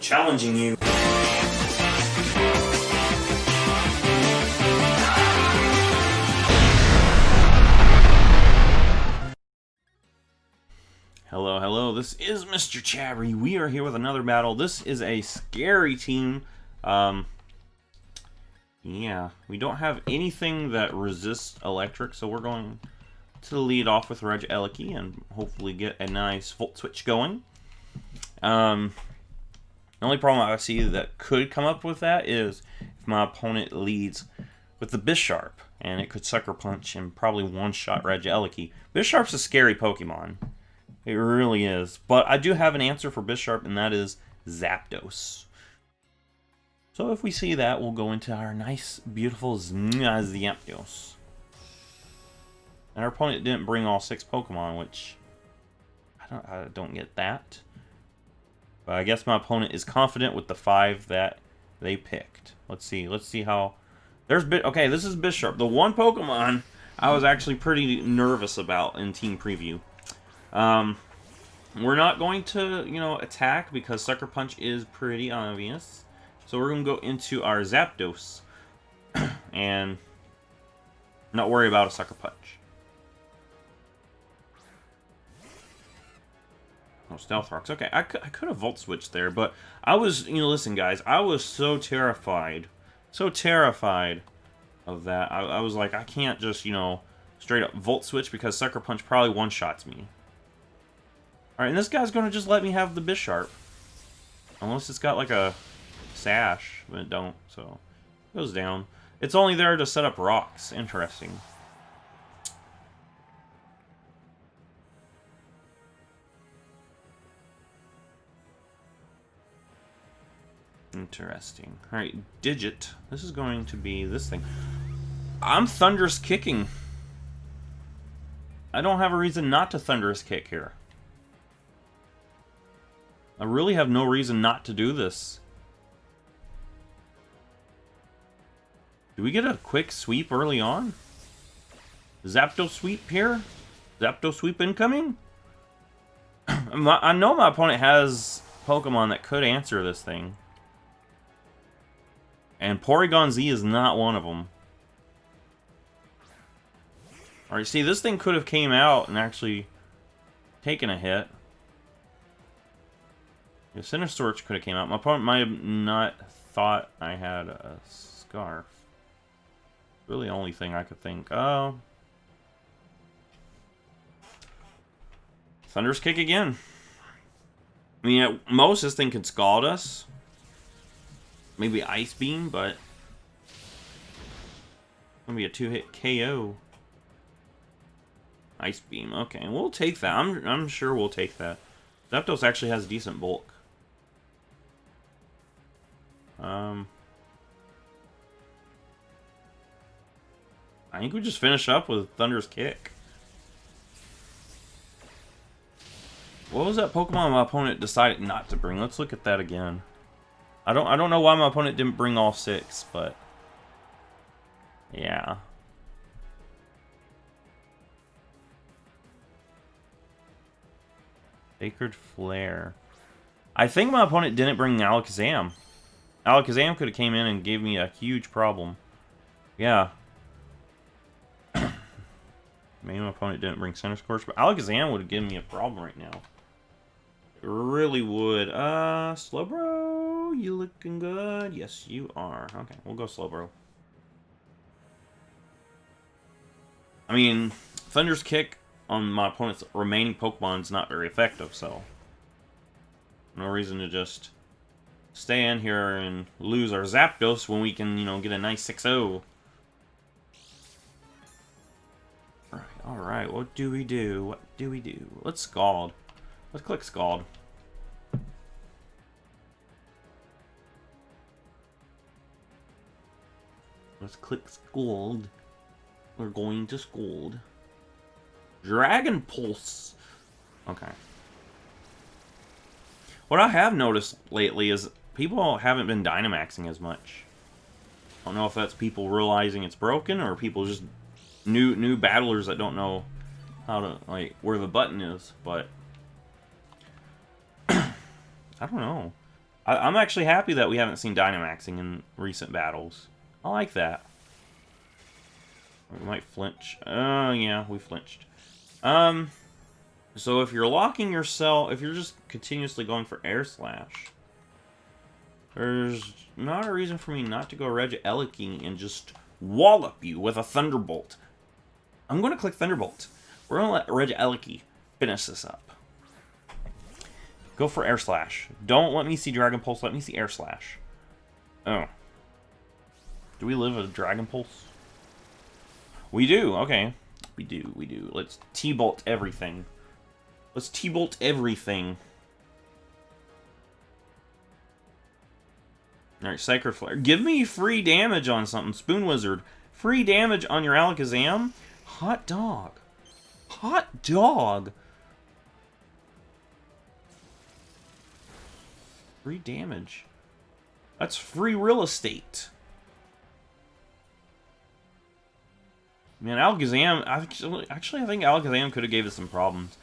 Challenging you. Hello, hello, this is MrChabry. We are here with another battle. This is a scary team. Yeah, we don't have anything that resists electric, so we're going to lead off with Regieleki and hopefully get a nice volt switch going. The only problem I see that could come up with that is if my opponent leads with the Bisharp, and it could Sucker Punch and probably one-shot Regieleki. Bisharp's a scary Pokemon. It really is. But I do have an answer for Bisharp, and that is Zapdos. So if we see that, we'll go into our nice, beautiful Zapdos. And our opponent didn't bring all 6 Pokemon, which I don't get that. But I guess my opponent is confident with the 5 that they picked. Let's see how... Okay, this is Bisharp. The one Pokemon I was actually pretty nervous about in Team Preview. We're not going to, attack because Sucker Punch is pretty obvious. So we're going to go into our Zapdos and not worry about a Sucker Punch. Oh, Stealth Rocks. Okay, I could have Volt Switched there, but I was, listen guys, I was so terrified of that. I was like, I can't just, straight up Volt Switch because Sucker Punch probably one-shots me. Alright, and this guy's going to just let me have the Bisharp. Unless it's got like a sash, but it don't, so it goes down. It's only there to set up rocks. Interesting. Interesting. Alright, Digit. This is going to be this thing. I'm Thunderous Kicking. I don't have a reason not to Thunderous Kick here. I really have no reason not to do this. Do we get a quick sweep early on? Zapdos sweep here? Zapdos sweep incoming? I know my opponent has Pokemon that could answer this thing. And Porygon Z is not one of them. Alright, see, this thing could have came out and actually taken a hit. The Cinestorch could have came out. My opponent might have not thought I had a Scarf. Really the only thing I could think. Oh. Thunderous Kick again. I mean, at most this thing could Scald us. Maybe Ice Beam, but gonna be a 2-hit KO. Ice Beam, okay, we'll take that. I'm sure we'll take that. Zapdos actually has decent bulk. I think we just finish up with Thunderous Kick. What was that Pokemon my opponent decided not to bring? Let's look at that again. I don't know why my opponent didn't bring all 6, but yeah. Sacred Flare. I think my opponent didn't bring Alakazam. Alakazam could have came in and gave me a huge problem. Yeah. Maybe my opponent didn't bring Centiskorch, but Alakazam would have given me a problem right now. It really would. Slowbro, you looking good? Yes, you are. Okay, we'll go Slowbro. I mean, Thunderous Kick on my opponent's remaining Pokemon is not very effective, so no reason to just stay in here and lose our Zapdos when we can, get a nice 6-0. Alright, what do we do? What do we do? Let's Scald. Let's click Scald. Let's click Scald. We're going to Scald. Dragon Pulse. Okay. What I have noticed lately is people haven't been Dynamaxing as much. I don't know if that's people realizing it's broken or people just new battlers that don't know how to, where the button is, but I don't know. I'm actually happy that we haven't seen Dynamaxing in recent battles. I like that. We might flinch. Yeah, we flinched. So if you're locking yourself, if you're just continuously going for Air Slash, there's not a reason for me not to go Regieleki and just wallop you with a Thunderbolt. I'm going to click Thunderbolt. We're going to let Regieleki finish this up. Go for Air Slash. Don't let me see Dragon Pulse. Let me see Air Slash. Oh. Do we live a Dragon Pulse? We do. Okay. We do. Let's T-Bolt everything. Let's T-Bolt everything. Alright, Sacred Flare. Give me free damage on something. Spoon Wizard. Free damage on your Alakazam? Hot dog. Hot dog. Free damage. That's free real estate. Man, Alakazam... Actually, I think Alakazam could have gave us some problems.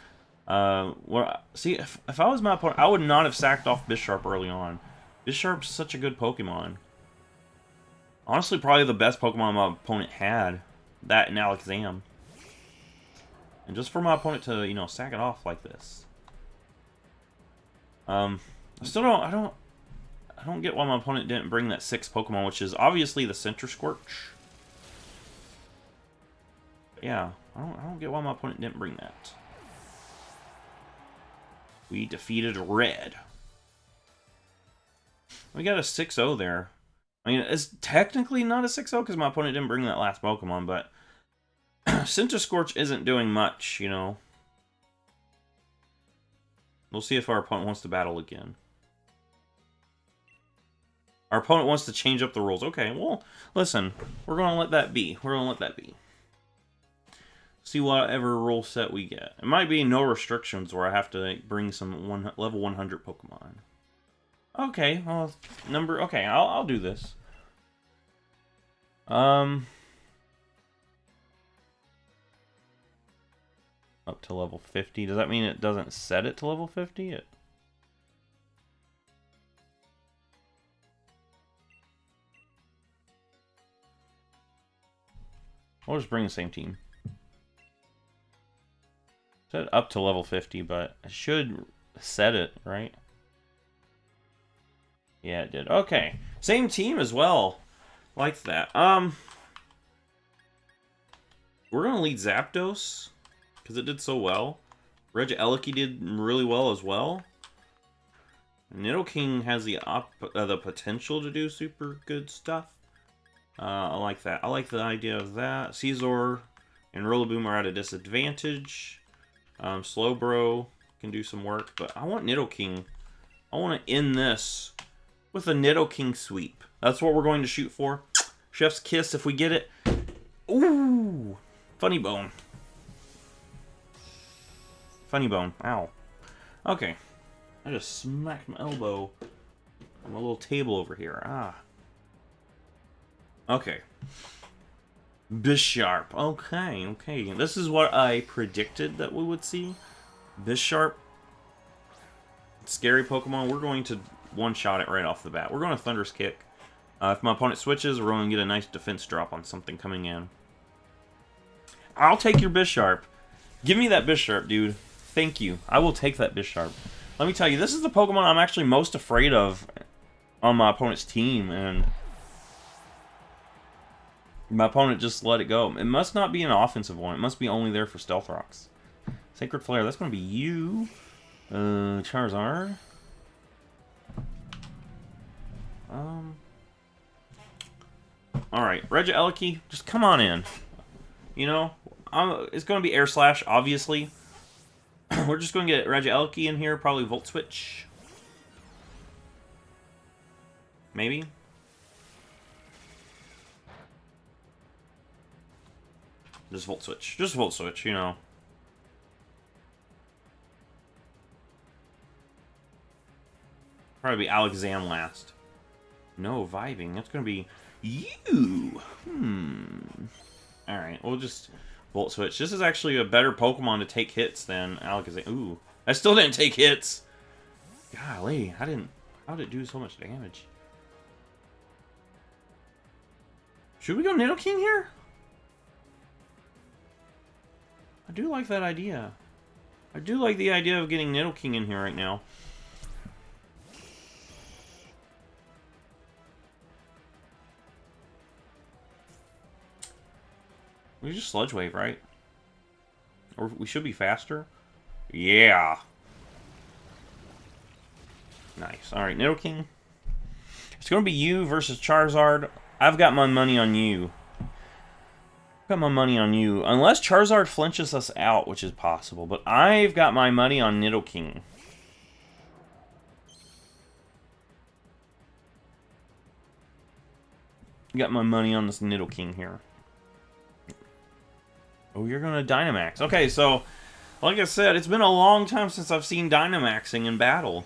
See, if I was my opponent, I would not have sacked off Bisharp early on. Bisharp's such a good Pokemon. Honestly, probably the best Pokemon my opponent had. That and Alakazam. And just for my opponent to, you know, sack it off like this. I still don't, I don't get why my opponent didn't bring that 6th Pokemon, which is obviously the Scorch. Yeah, I don't get why my opponent didn't bring that. We defeated Red. We got a 6-0 there. I mean, it's technically not a 6-0 because my opponent didn't bring that last Pokemon, but Scorch isn't doing much, you know. We'll see if our opponent wants to battle again. Our opponent wants to change up the rules. Okay, well, listen, we're going to let that be. We're going to let that be. See whatever rule set we get. It might be no restrictions where I have to bring some level 100 Pokemon. Okay, well, okay, I'll do this. Up to level 50. Does that mean it doesn't set it to level 50? We'll just bring the same team. Set up to level 50, but I should set it, right? Yeah, it did. Okay. Same team as well. Like that. We're gonna lead Zapdos because it did so well. Regieleki did really well as well. Nidoking has the potential to do super good stuff. I like that. I like the idea of that. Caesar and Rillaboom are at a disadvantage. Slowbro can do some work, but I want Nidoking. I want to end this with a Nidoking sweep. That's what we're going to shoot for. Chef's kiss if we get it. Ooh! Funny bone. Funny bone. Ow. Okay. I just smacked my elbow on my little table over here. Ah. Okay. Bisharp. Okay. This is what I predicted that we would see. Bisharp. Scary Pokemon. We're going to one-shot it right off the bat. We're going to Thunderous Kick. If my opponent switches, we're going to get a nice defense drop on something coming in. I'll take your Bisharp. Give me that Bisharp, dude. Thank you. I will take that Bisharp. Let me tell you, this is the Pokemon I'm actually most afraid of on my opponent's team, and my opponent just let it go. It must not be an offensive one. It must be only there for Stealth Rocks. Sacred Flare, that's going to be you. Charizard. Alright, Regieleki, just come on in. You know, it's going to be Air Slash, obviously. We're just going to get Regieleki in here, probably Volt Switch. Maybe. Just Volt Switch. Just Volt Switch, you know. Probably be Alakazam last. No, Vibing. That's going to be you. Alright, we'll just Volt Switch. This is actually a better Pokemon to take hits than Alakazam. Ooh. I still didn't take hits. Golly, I didn't... How did it do so much damage? Should we go Nidoking here? I do like that idea. I do like the idea of getting Nidoking in here right now. We just Sludge Wave, right? Or we should be faster. Yeah. Nice. Alright, Nidoking. It's going to be you versus Charizard. I've got my money on you. Got my money on you. Unless Charizard flinches us out, which is possible. But I've got my money on Nidoking. Got my money on this Nidoking here. Oh, you're going to Dynamax. Okay, so, like I said, it's been a long time since I've seen Dynamaxing in battle.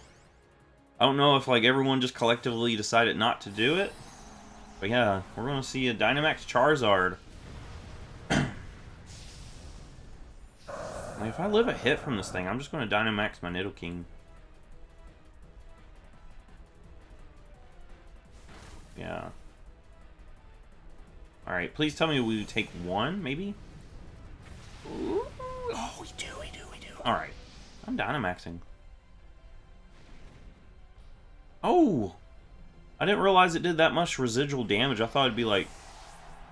I don't know if, like, everyone just collectively decided not to do it. But yeah, we're going to see a Dynamax Charizard. If I live a hit from this thing, I'm just going to Dynamax my Nidoking. Yeah. Alright, please tell me we take one, maybe? Ooh, oh, we do. Alright. I'm Dynamaxing. Oh! I didn't realize it did that much residual damage. I thought it'd be like...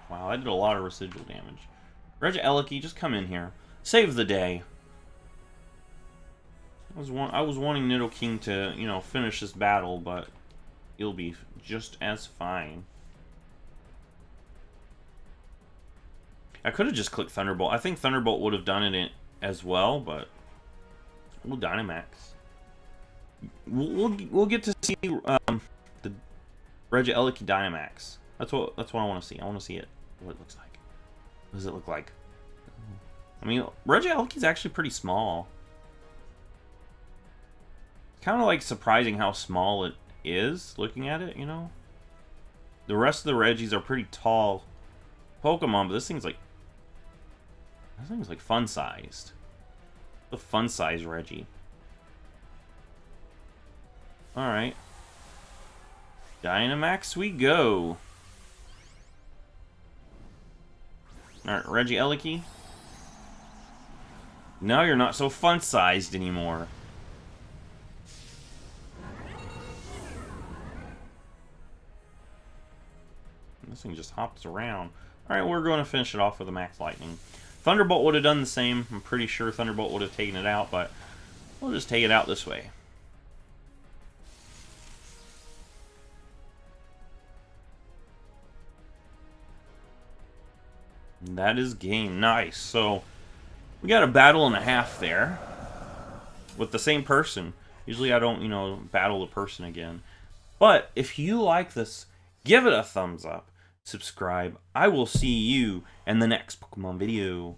Wow, that did a lot of residual damage. Regieleki, just come in here. Save the day. I was wanting Nidoking to, you know, finish this battle, but it'll be just as fine. I could have just clicked Thunderbolt. I think Thunderbolt would have done it as well, but we'll Dynamax. We'll get to see the Regieleki Dynamax. That's what I want to see. I want to see it. What it looks like. What does it look like? I mean, Regieleki's actually pretty small. Kind of like surprising how small it is, looking at it, you know? The rest of the Regis are pretty tall Pokemon, but this thing's like fun-sized. The fun-sized Regi. Alright. Dynamax we go. Alright, Regieleki. Now you're not so fun-sized anymore. This thing just hops around. Alright, we're going to finish it off with a Max Lightning. Thunderbolt would have done the same. I'm pretty sure Thunderbolt would have taken it out, but we'll just take it out this way. And that is game. Nice. So, we got a battle and a half there. With the same person. Usually I don't, you know, battle the person again. But, if you like this, give it a thumbs up. Subscribe. I will see you in the next Pokemon video.